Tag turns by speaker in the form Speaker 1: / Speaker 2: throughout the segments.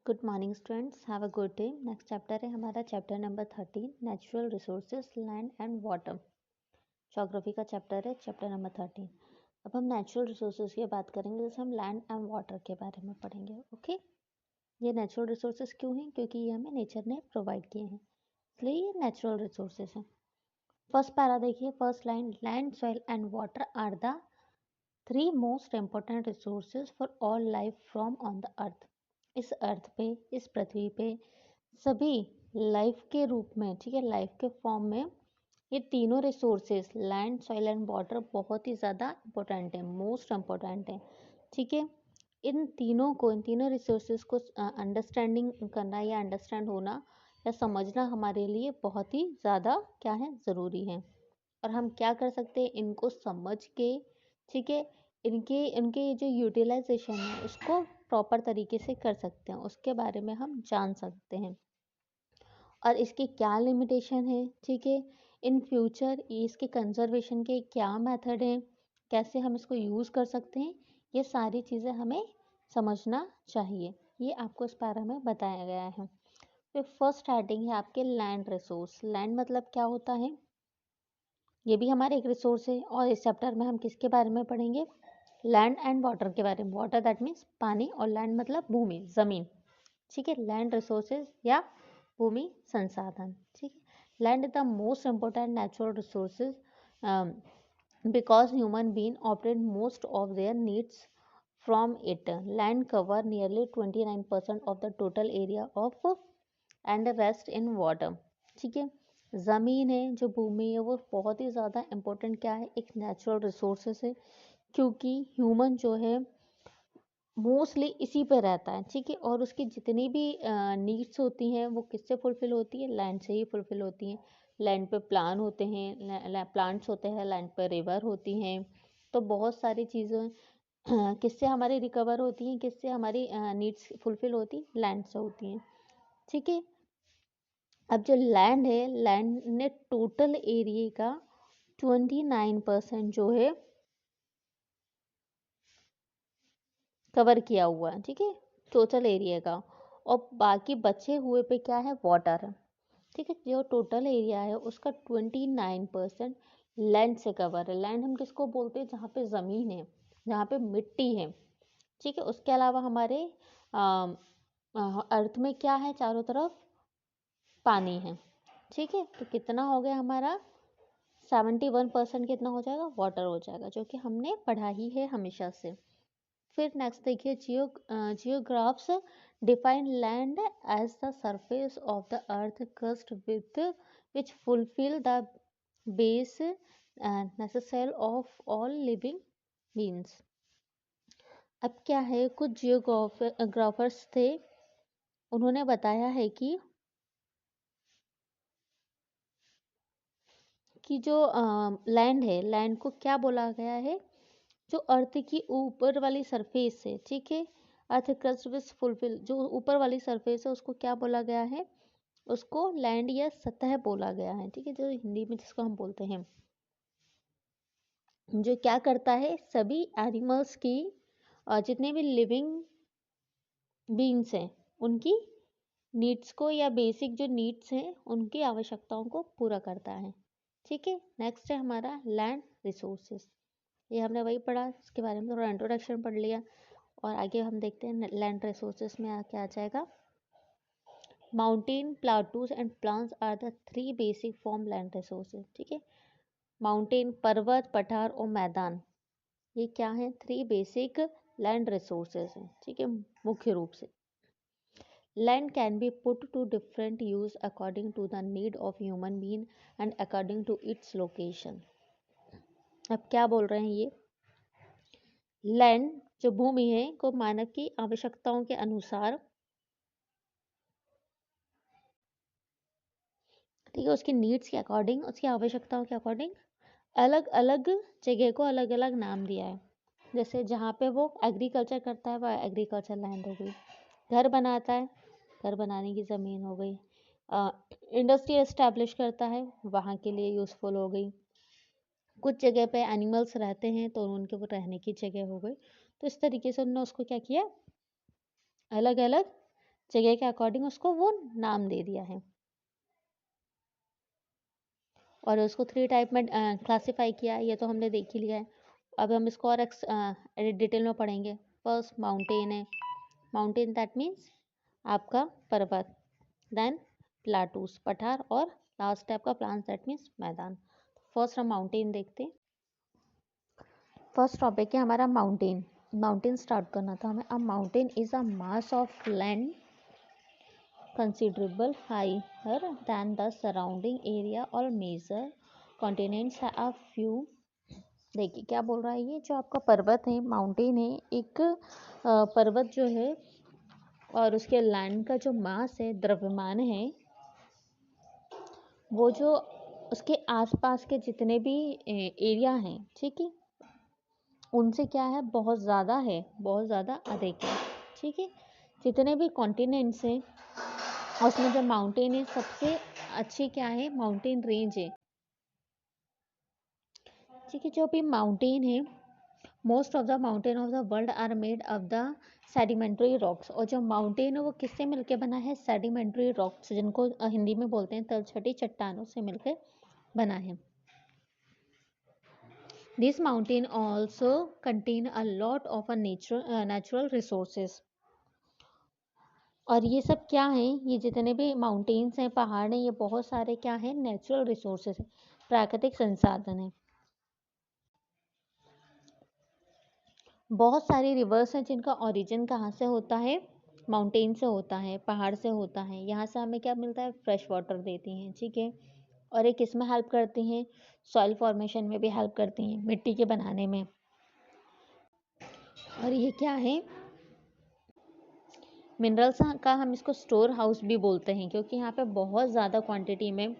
Speaker 1: Good morning students, have a good day. Next chapter है हमारा chapter number 13, natural resources land and water. Geography का chapter है, chapter number 13। अब हम natural resources की बात करेंगे, जैसे हम लैंड एंड वाटर के बारे में पढ़ेंगे। ओके, ये नेचुरल रिसोर्सेज क्यों हैं? क्योंकि ये हमें नेचर ने प्रोवाइड किए हैं, इसलिए ये नेचुरल रिसोर्सेज हैं। फर्स्ट पैरा देखिए, first line, land, soil and water are the three most important resources for all life from on the earth. इस अर्थ पे, इस पृथ्वी पे सभी लाइफ के रूप में, ठीक है, लाइफ के फॉर्म में ये तीनों resources land, soil and water बहुत ही ज़्यादा इम्पोर्टेंट है, मोस्ट इम्पोर्टेंट है। ठीक है, इन तीनों रिसोर्सेज को अंडरस्टैंडिंग करना या अंडरस्टैंड होना या समझना हमारे लिए बहुत ही ज़्यादा क्या है, ज़रूरी है। और हम क्या कर सकते हैं, इनको समझ के, ठीक है, इनके इनके जो यूटिलाइजेशन है उसको प्रॉपर तरीके से कर सकते हैं, उसके बारे में हम जान सकते हैं और इसके क्या लिमिटेशन है। ठीक है, इन फ्यूचर इसके कंजर्वेशन के क्या मेथड हैं, कैसे हम इसको यूज़ कर सकते हैं, ये सारी चीज़ें हमें समझना चाहिए। ये आपको इस बारे में बताया गया है। फिर फर्स्ट स्टार्टिंग है आपके लैंड रिसोर्स। लैंड मतलब क्या होता है, ये भी हमारे एक रिसोर्स है। और इस चैप्टर में हम किसके बारे में पढ़ेंगे, लैंड एंड वाटर के बारे में। वाटर दैट मीन्स पानी, और लैंड मतलब भूमि, जमीन। ठीक है, लैंड रिसोर्सेज या भूमि संसाधन। ठीक है, land is the most important natural resources because human being operate most of their needs from it. Land cover nearly 29% of the total area of and rest in water. ठीक है, ज़मीन है, जो भूमि है, वो बहुत ही ज़्यादा इम्पोर्टेंट क्या है, एक नेचुरल रिसोर्सेस है, क्योंकि ह्यूमन जो है मोस्टली इसी पे रहता है। ठीक है, और उसकी जितनी भी नीड्स होती हैं वो किससे फुलफिल होती है, लैंड से ही फुलफिल होती हैं। लैंड पे प्लांट्स होते हैं, लैंड पे रिवर होती हैं। तो बहुत सारी चीज़ें किससे हमारी रिकवर होती हैं, किससे हमारी नीड्स फुलफिल होती, लैंड से होती हैं। ठीक है, अब जो लैंड है, लैंड ने टोटल एरिया का 29% जो है कवर किया हुआ है। ठीक है, टोटल एरिया का, और बाकी बचे हुए पे क्या है, वाटर है। ठीक है, जो टोटल एरिया है उसका 29% लैंड से कवर है। लैंड हम किसको बोलते हैं, जहाँ पे ज़मीन है, जहाँ पे मिट्टी है। ठीक है, उसके अलावा हमारे अर्थ में क्या है, चारों तरफ पानी है। ठीक है, तो कितना हो गया हमारा, 71% कितना हो जाएगा, वाटर हो जाएगा, जो कि हमने पढ़ा ही है हमेशा से। फिर नेक्स्ट देखिए, geographers define land as the surface of the earth crust with which fulfill the base necessary of all living beings. अब क्या है, कुछ जियोग्राफर्स थे, उन्होंने बताया है कि जो लैंड है, लैंड को क्या बोला गया है, जो अर्थ की ऊपर वाली सरफेस है। ठीक है, अर्थ क्रस्ट विथ फुलफिल, जो ऊपर वाली सरफेस है उसको क्या बोला गया है, उसको लैंड या सतह बोला गया है। ठीक है, जो हिंदी में जिसको हम बोलते हैं, जो क्या करता है, सभी एनिमल्स की जितने भी लिविंग बीइंग्स हैं उनकी नीड्स को, या बेसिक जो नीड्स हैं उनकी आवश्यकताओं को पूरा करता है। ठीक है, नेक्स्ट है हमारा लैंड रिसोर्सेज। ये हमने वही पढ़ा, इसके बारे में थोड़ा इंट्रोडक्शन पढ़ लिया, और आगे हम देखते हैं लैंड रिसोर्सेज में क्या आ जाएगा। Mountain, plateaus and plants are the three basic form land resources. ठीक है, माउंटेन, पर्वत, पठार और मैदान, ये क्या है, थ्री बेसिक लैंड रिसोर्सेज हैं। ठीक है, मुख्य रूप से land can be put to different use according to the need of human being and according to its location. अब क्या बोल रहे हैं ये, लैंड जो भूमि है को मानव की आवश्यकताओं के अनुसार, ठीक है, उसकी नीड्स के अकॉर्डिंग, उसकी आवश्यकताओं के अकॉर्डिंग अलग अलग जगह को अलग अलग नाम दिया है। जैसे जहाँ पे वो एग्रीकल्चर करता है वह एग्रीकल्चर लैंड हो गई, घर बनाता है, घर बनाने की ज़मीन हो गई, इंडस्ट्री एस्टैब्लिश करता है, वहाँ के लिए यूज़फुल हो गई। कुछ जगह पे एनिमल्स रहते हैं तो उनके वो रहने की जगह हो गई। तो इस तरीके से उन्होंने उसको क्या किया, अलग अलग जगह के अकॉर्डिंग उसको वो नाम दे दिया है और उसको 3 टाइप में क्लासिफाई किया है, ये तो हमने देख ही लिया है। अब हम इसको और डिटेल में पढ़ेंगे। फर्स्ट माउंटेन है, माउंटेन दैट मीन्स आपका पर्वत, देन प्लाटूस पठार, और लास्ट है आपका प्लान्स दैट मीन्स मैदान। फर्स्ट हम माउंटेन देखते हैं। फर्स्ट टॉपिक है हमारा माउंटेन। माउंटेन स्टार्ट करना था हमें। अ mountain is a mass of land considerable higher than the surrounding area or measure continents a few। देखिए क्या बोल रहा है, ये जो आपका पर्वत है, माउंटेन है, एक पर्वत जो है और उसके लैंड का जो मास है, द्रव्यमान है, वो जो उसके आसपास के जितने भी एरिया हैं, ठीक है, उनसे क्या है, बहुत ज़्यादा है, बहुत ज़्यादा अधिक है, ठीक है। जितने भी कॉन्टिनेंट्स हैं उसमें जो माउंटेन है, सबसे अच्छी क्या है, माउंटेन रेंज है, ठीक है। जो भी माउंटेन है, most of the mountain of the world are made of the sedimentary rocks. और जो माउंटेन है वो किससे मिलके बना है, सेडिमेंट्री रॉक्स, जिनको हिंदी में बोलते हैं तलछटी चट्टानों से मिलकर बना है। This mountain also contain a lot of natural resources. और ये सब क्या है, ये जितने भी माउंटेन्स हैं, पहाड़ हैं, ये बहुत सारे क्या है, नेचुरल रिसोर्सेज है, प्राकृतिक संसाधन है। बहुत सारी रिवर्स हैं जिनका ओरिजिन कहाँ से होता है, माउंटेन से होता है, पहाड़ से होता है। यहाँ से हमें क्या मिलता है, फ्रेश वाटर देती हैं, ठीक है। और ये किस में हेल्प करती हैं, सॉइल फॉर्मेशन में भी हेल्प करती हैं, मिट्टी के बनाने में। और ये क्या है, मिनरल्स का हम इसको स्टोर हाउस भी बोलते हैं, क्योंकि यहाँ पे बहुत ज़्यादा क्वांटिटी में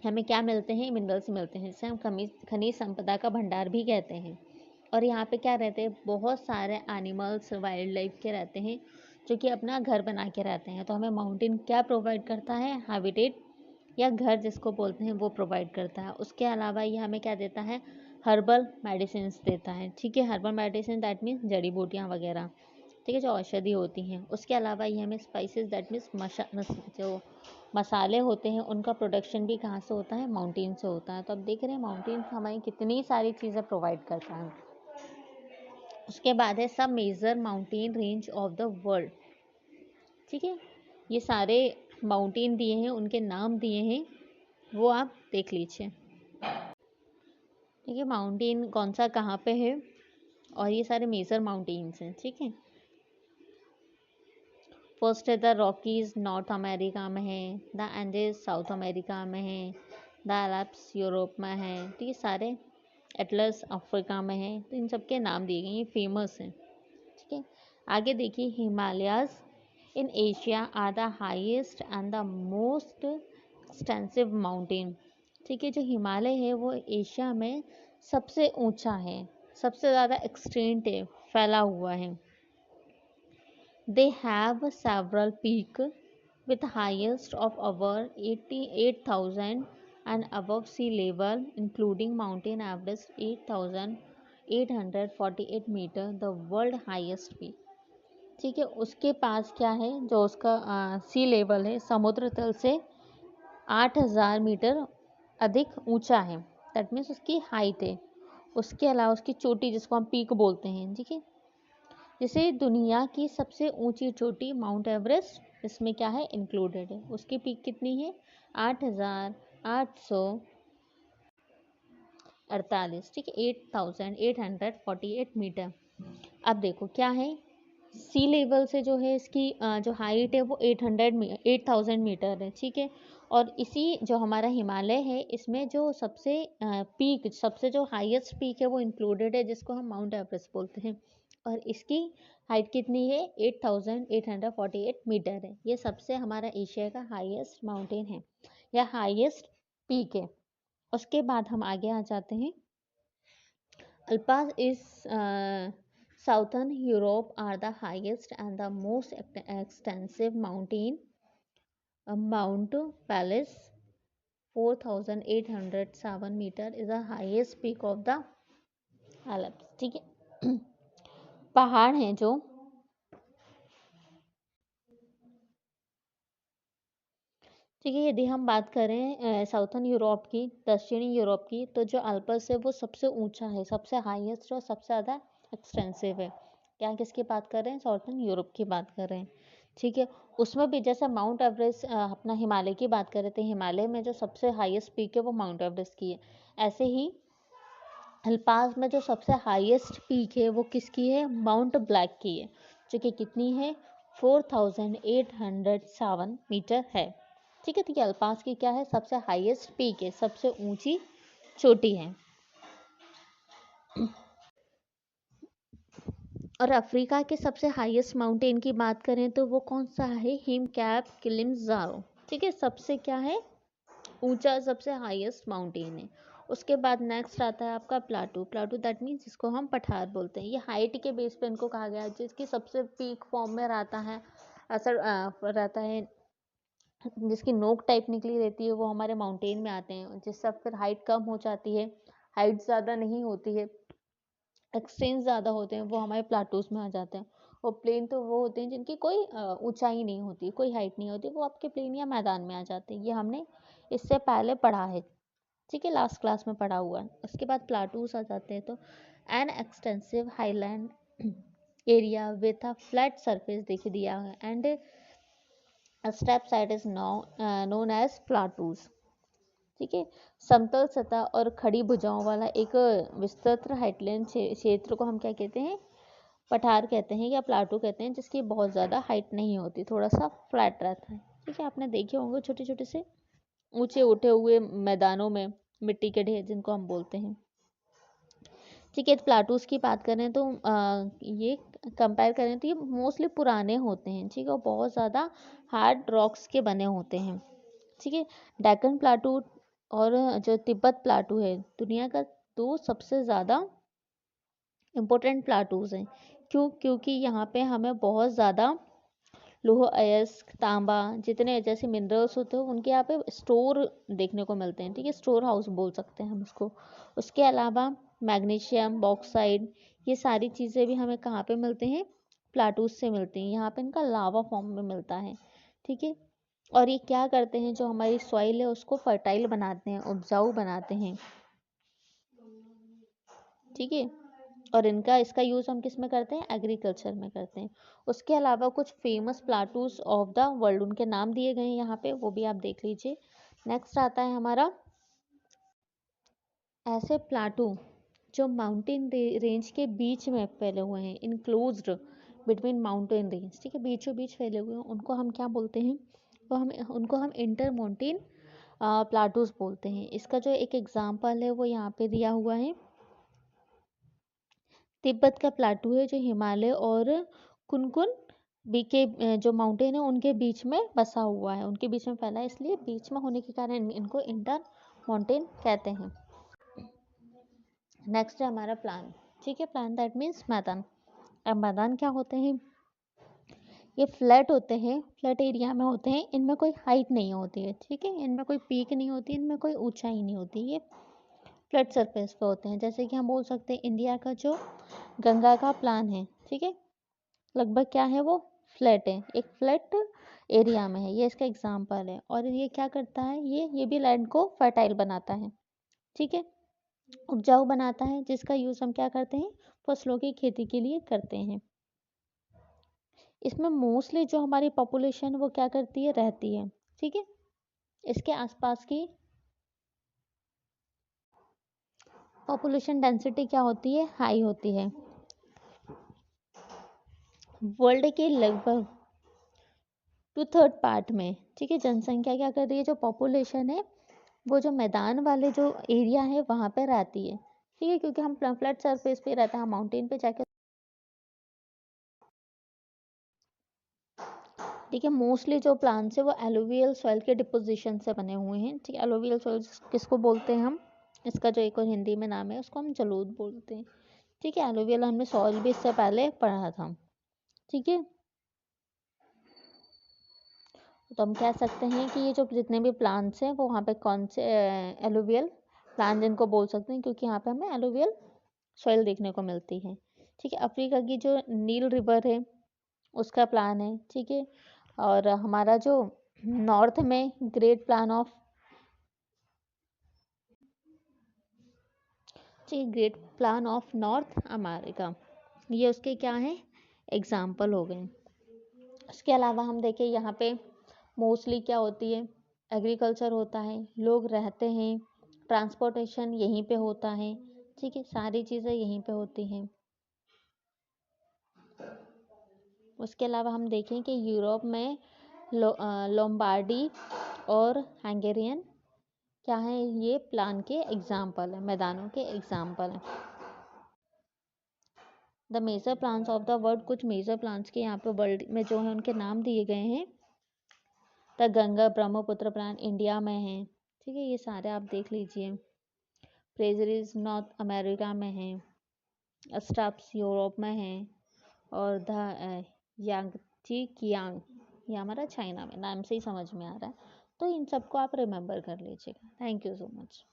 Speaker 1: हमें क्या मिलते हैं, मिनरल्स मिलते हैं, जिसे हम खनिज संपदा का भंडार भी कहते हैं। और यहाँ पे क्या रहते हैं, बहुत सारे एनिमल्स, वाइल्ड लाइफ के रहते हैं, जो कि अपना घर बना के रहते हैं। तो हमें माउंटेन क्या प्रोवाइड करता है, हैबिटेट या घर जिसको बोलते हैं, वो प्रोवाइड करता है। उसके अलावा ये हमें क्या देता है, हर्बल मेडिसिन देता है, ठीक है। हर्बल मेडिसिन दैट मीन्स जड़ी बूटियाँ वगैरह, ठीक है, जो औषधि होती हैं। उसके अलावा ये हमें स्पाइसेस दैट मीन्स जो मसाले होते हैं, उनका प्रोडक्शन भी कहाँ से होता है, माउंटेन से होता है। तो अब देख रहे हैं माउंटेन हमें कितनी सारी चीज़ें प्रोवाइड करता है। उसके बाद है सब major mountain range of the world, ठीक है। ये सारे माउंटेन दिए हैं, उनके नाम दिए हैं, वो आप देख लीजिए, ठीक है। माउंटेन कौन सा कहाँ पे है, और ये सारे मेजर माउंटेन्स हैं, ठीक है। फर्स्ट है द रॉकीज, नॉर्थ अमेरिका में है। द एंडेज साउथ अमेरिका में है। द एल्प्स यूरोप में है। तो ये सारे, एटलस अफ्रीका में है। तो इन सब के नाम दिए गए, ये फेमस हैं, ठीक है। आगे देखिए, Himalayas in Asia are the highest and the most extensive mountain, ठीक है। जो हिमालय है वो एशिया में सबसे ऊंचा है, सबसे ज़्यादा एक्सटेंट है, फैला हुआ है। They have several peaks with highest of over 88,000 and above sea level, including mountain Everest 8,848 meter, the world highest peak, ठीक है। उसके पास क्या है, जो उसका सी लेवल है, समुद्र तल से 8,000 मीटर अधिक ऊंचा है, दैट मीन्स उसकी हाइट है। उसके अलावा उसकी चोटी, जिसको हम पीक बोलते हैं, ठीक है। जैसे दुनिया की सबसे ऊंची चोटी माउंट एवरेस्ट, इसमें क्या है, इंक्लूडेड है। उसकी पीक कितनी है, 8,848, ठीक है, 8,848 मीटर। अब देखो क्या है, सी लेवल से जो है इसकी जो हाइट है वो 8,000 मीटर है, ठीक है। और इसी जो हमारा हिमालय है, इसमें जो सबसे पीक, सबसे जो हाईएस्ट पीक है वो इंक्लूडेड है, जिसको हम माउंट एवरेस्ट बोलते हैं। और इसकी हाइट कितनी है, 8,848 मीटर है। ये सबसे हमारा एशिया का हाईएस्ट माउंटेन है या हाईएस्ट पीक है। उसके बाद हम आगे आ जाते हैं। अल्पास is Southern Europe are the highest and the most extensive mountain. Mount Palais, 4,807 meter, is the highest peak of the Alps, ठीक है। पहाड़ हैं जो ठीक है, यदि हम बात करें साउथर्न यूरोप की, दक्षिणी यूरोप की, तो जो अल्पस है वो सबसे ऊंचा है, सबसे हाईएस्ट और सबसे ज़्यादा एक्सटेंसिव है। क्या किसकी बात कर रहे हैं? साउथर्न यूरोप की बात कर रहे हैं। ठीक है, उसमें भी जैसे माउंट एवरेस्ट, अपना हिमालय की बात कर रहे थे, हिमालय में जो सबसे हाईएस्ट पीक है वो माउंट एवरेस्ट की है। ऐसे ही अल्पास में जो सबसे हाईएस्ट पीक है वो किसकी है? माउंट ब्लैक की है, जो कि कितनी है? 4807 मीटर है। ठीक है, तो ये अल्पास की क्या है? सबसे हाईएस्ट पीक है, सबसे ऊंची चोटी है। और अफ्रीका के सबसे हाईएस्ट माउंटेन की बात करें तो वो कौन सा है? Him cap Kilimanjaro. ठीक है, सबसे क्या है? ऊंचा, सबसे हाईएस्ट माउंटेन है। उसके बाद नेक्स्ट आता है आपका प्लाटू। प्लाटू दैट मीन्स जिसको हम पठार बोलते हैं। ये हाइट के बेस पे इनको कहा गया है, जिसकी सबसे पीक फॉर्म में रहता है, असर रहता है, जिसकी नोक टाइप निकली रहती है, वो हमारे माउंटेन में आते हैं। जिससे फिर हाइट कम हो जाती है, हाइट ज़्यादा नहीं होती है, एक्सटेंस ज़्यादा होते हैं, वो हमारे प्लाटूज में आ जाते हैं। और प्लेन तो वो होते हैं जिनकी कोई ऊंचाई नहीं होती, कोई हाइट नहीं होती, वो आपके प्लेन या मैदान में आ जाते हैं। ये हमने इससे पहले पढ़ा है। ठीक है, लास्ट क्लास में पढ़ा हुआ है। उसके बाद प्लाटूस आ जाते हैं, तो an extensive highland area with a flat surface दिख दिया है, and step side is known as plateaus. ठीक है, समतल सतह और खड़ी भुजाओं वाला एक विस्तृत हाइटलैंड क्षेत्र को हम क्या कहते हैं? पठार कहते हैं या प्लाटू कहते हैं, जिसकी बहुत ज़्यादा हाइट नहीं होती, थोड़ा सा फ्लैट रहता है। ठीक है, आपने देखे होंगे छोटे छोटे से ऊंचे उठे हुए मैदानों में मिट्टी के ढेर, जिनको हम बोलते हैं। ठीक है, प्लाटूस की बात करें तो ये कंपेयर करें तो ये मोस्टली पुराने होते हैं। ठीक है, और बहुत ज़्यादा हार्ड रॉक्स के बने होते हैं। ठीक है, डेक्कन प्लाटू और जो तिब्बत प्लाटू है, दुनिया का दो सबसे ज़्यादा इम्पोर्टेंट प्लाटूज हैं। क्यों? क्योंकि यहाँ पे हमें बहुत ज़्यादा लोह अयस्क, तांबा, जितने जैसे मिनरल्स होते हैं उनके यहाँ पे स्टोर देखने को मिलते हैं। ठीक है, स्टोर हाउस बोल सकते हैं हम इसको। उसके अलावा मैग्नीशियम, बॉक्साइड, ये सारी चीज़ें भी हमें कहाँ पे मिलते हैं? प्लाटूस से मिलती हैं। यहाँ पे इनका लावा फॉर्म में मिलता है। ठीक है, और ये क्या करते हैं? जो हमारी सॉइल है उसको फर्टाइल बनाते हैं, उपजाऊ बनाते हैं। ठीक है, और इसका यूज़ हम किस में करते हैं? एग्रीकल्चर में करते हैं। उसके अलावा कुछ फेमस प्लाटूज ऑफ द वर्ल्ड, उनके नाम दिए गए हैं यहाँ पे, वो भी आप देख लीजिए। नेक्स्ट आता है हमारा ऐसे प्लाटू जो माउंटेन रेंज के बीच में फैले हुए हैं, इनक्लोज्ड बिटवीन माउंटेन रेंज। ठीक है, बीचों बीच फैले हुए हैं, उनको हम क्या बोलते हैं? उनको हम इंटर माउंटेन प्लाटूज बोलते हैं। इसका जो एक एग्जाम्पल है वो यहाँ पे दिया हुआ है। तिब्बत का प्लाटू है, जो हिमालय और कुनकुन के जो माउंटेन है उनके बीच में बसा हुआ है, उनके बीच में फैला है, इसलिए बीच में होने के कारण इनको इंटर माउंटेन कहते हैं। नेक्स्ट है हमारा प्लान। ठीक है, प्लान दैट मीन्स मैदान। अब मैदान क्या होते हैं? ये फ्लैट होते हैं, फ्लैट एरिया में होते हैं, इनमें कोई हाइट नहीं होती है। ठीक है, इनमें कोई पीक नहीं होती, इनमें कोई ऊंचाई नहीं होती, ये फ्लैट सरफेस पे होते हैं। जैसे कि हम बोल सकते हैं इंडिया का जो गंगा का प्लान है, ठीक है, लगभग क्या है? वो फ्लैट है, एक फ्लैट एरिया में है, ये इसका एग्जाम्पल है। और ये क्या करता है? ये भी लैंड को फर्टाइल बनाता है। ठीक है, उपजाऊ बनाता है, जिसका यूज़ हम क्या करते हैं? फसलों की खेती के लिए करते हैं। इसमें मोस्टली जो हमारी पॉपुलेशन वो क्या करती है? रहती है। ठीक है, इसके आसपास की पॉपुलेशन डेंसिटी क्या होती है? हाई होती है। वर्ल्ड के लगभग 2/3 पार्ट में, ठीक है, जनसंख्या क्या कर रही है? जो पॉपुलेशन है वो जो मैदान वाले जो एरिया है वहाँ पे रहती है। ठीक है, क्योंकि हम फ्लैट सरफेस पे रहते हैं, हम माउंटेन पे जाके, ठीक है, मोस्टली जो प्लांट्स है वो एलुवियल सॉइल के डिपोजिशन से बने हुए हैं। ठीक है, एलुवियल सॉइल किसको बोलते हैं हम? इसका जो एक और हिंदी में नाम है उसको हम जलोढ़ बोलते हैं। ठीक है, एलुवियल हमने सॉइल भी इससे पहले पढ़ा था। ठीक है, तो हम कह सकते हैं कि ये जो जितने भी प्लांट्स हैं वो वहाँ पे कौन से एलुवियल प्लांट इनको बोल सकते हैं, क्योंकि यहाँ पे हमें एलुवियल सॉइल देखने को मिलती है। ठीक है, अफ्रीका की जो नील रिवर है उसका प्लान है। ठीक है, और हमारा जो नॉर्थ में great plan of great plan of north America, ये उसके क्या हैं एग्जाम्पल हो गए। उसके अलावा हम देखें यहाँ पे मोस्टली क्या होती है, एग्रीकल्चर होता है, लोग रहते हैं, ट्रांसपोर्टेशन यहीं पे होता है, ठीक है, सारी चीज़ें यहीं पे होती हैं। उसके अलावा हम देखें कि यूरोप में लोम्बार्डी और हंगेरियन क्या है, ये प्लान के एग्जाम्पल है, मैदानों के एग्जाम्पल हैं। The major plains of the world, कुछ मेजर प्लान्स के यहाँ पे वर्ल्ड में जो है उनके नाम दिए गए हैं। The Ganga Brahmaputra plan India में है, ठीक है, ये सारे आप देख लीजिए। प्रेजरीज नॉर्थ अमेरिका में है, स्टब्स यूरोप में है, और द यांगची कियांग ये हमारा चाइना में, नाम से ही समझ में आ रहा है। तो इन सबको आप रिमेंबर कर लीजिएगा। Thank you so much.